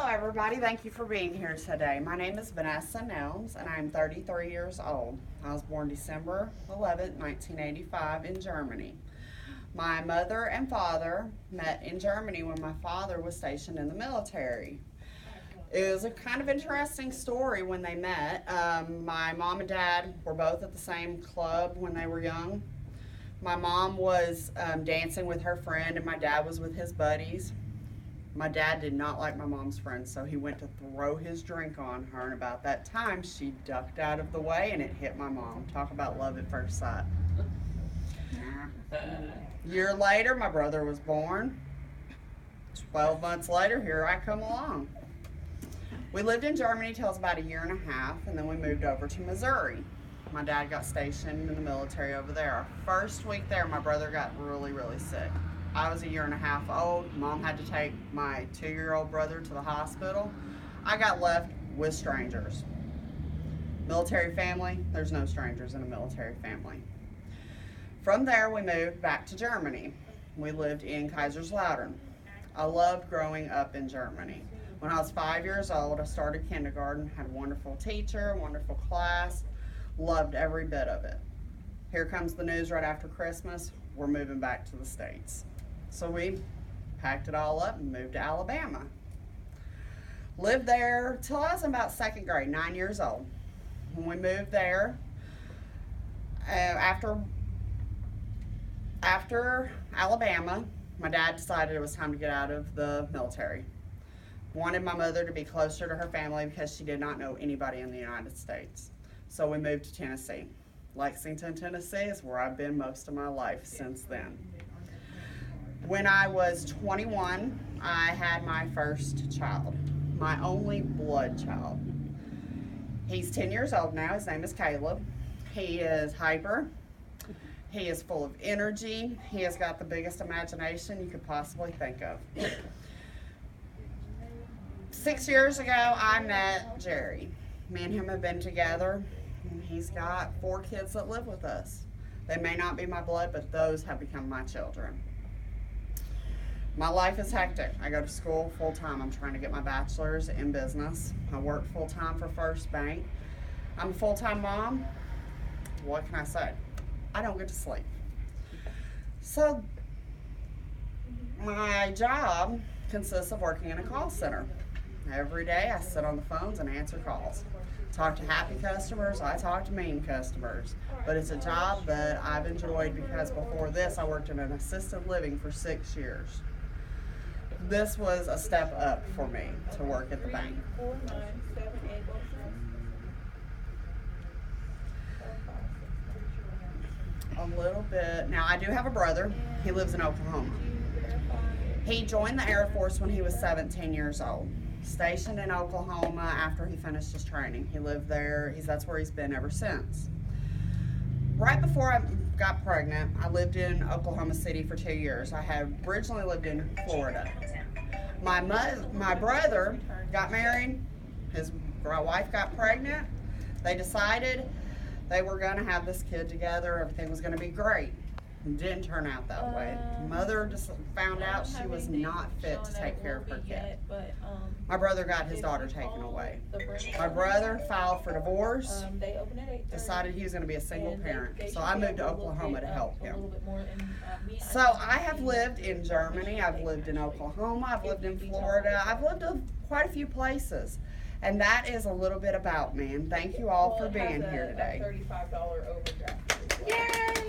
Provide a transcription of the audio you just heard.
everybody. Thank you for being here today. My name is Vanessa Nelms, and I'm 33 years old. I was born December 11th, 1985 in Germany. My mother and father met in Germany when my father was stationed in the military. It was a kind of interesting story when they met. My mom and dad were both at the same club when they were young. My mom was dancing with her friend, and my dad was with his buddies. My dad did not like my mom's friend, so he went to throw his drink on her, and about that time, she ducked out of the way, and it hit my mom. Talk about love at first sight. A year later, my brother was born. 12 months later, here I come along. We lived in Germany till it was about a year and a half, and then we moved over to Missouri. My dad got stationed in the military over there. Our first week there, my brother got really, really sick. I was a year and a half old. Mom had to take my 2-year-old brother to the hospital. I got left with strangers. Military family, there's no strangers in a military family. From there, we moved back to Germany. We lived in Kaiserslautern. I loved growing up in Germany. When I was 5 years old, I started kindergarten, had a wonderful teacher, wonderful class, loved every bit of it. Here comes the news right after Christmas, we're moving back to the States. So we packed it all up and moved to Alabama. Lived there till I was in about second grade, 9 years old. When we moved there, after Alabama, my dad decided it was time to get out of the military. Wanted my mother to be closer to her family because she did not know anybody in the United States. So we moved to Tennessee. Lexington, Tennessee is where I've been most of my life since then. When I was 21, I had my first child, my only blood child. He's 10 years old now. His name is Caleb. He is hyper. He is full of energy. He has got the biggest imagination you could possibly think of. 6 years ago, I met Jerry. Me and him have been together, and he's got 4 kids that live with us. They may not be my blood, but those have become my children. My life is hectic. I go to school full-time. I'm trying to get my bachelor's in business. I work full-time for First Bank. I'm a full-time mom. What can I say? I don't get to sleep. So my job consists of working in a call center. Every day I sit on the phones and answer calls. Talk to happy customers, I talk to mean customers. But it's a job that I've enjoyed because before this I worked in an assisted living for 6 years. This was a step up for me to work at the bank. A little bit. Now I do have a brother. He lives in Oklahoma. He joined the Air Force when he was 17 years old. Stationed in Oklahoma after he finished his training. He lived there. That's where he's been ever since. Right before I got pregnant, I lived in Oklahoma City for 2 years. I had originally lived in Florida. My brother got married. His wife got pregnant. They decided they were going to have this kid together. Everything was going to be great. It didn't turn out that way. Mother just found out she was not fit to take care of her kid. My brother got his daughter taken away. My brother filed for divorce, decided he was going to be a single parent. So I moved to Oklahoma to help him. So I have lived in Germany, I've lived in Oklahoma, I've lived in Florida, I've lived in quite a few places. And that is a little bit about me. And thank you all for being here today. $35 overdraft. Yay!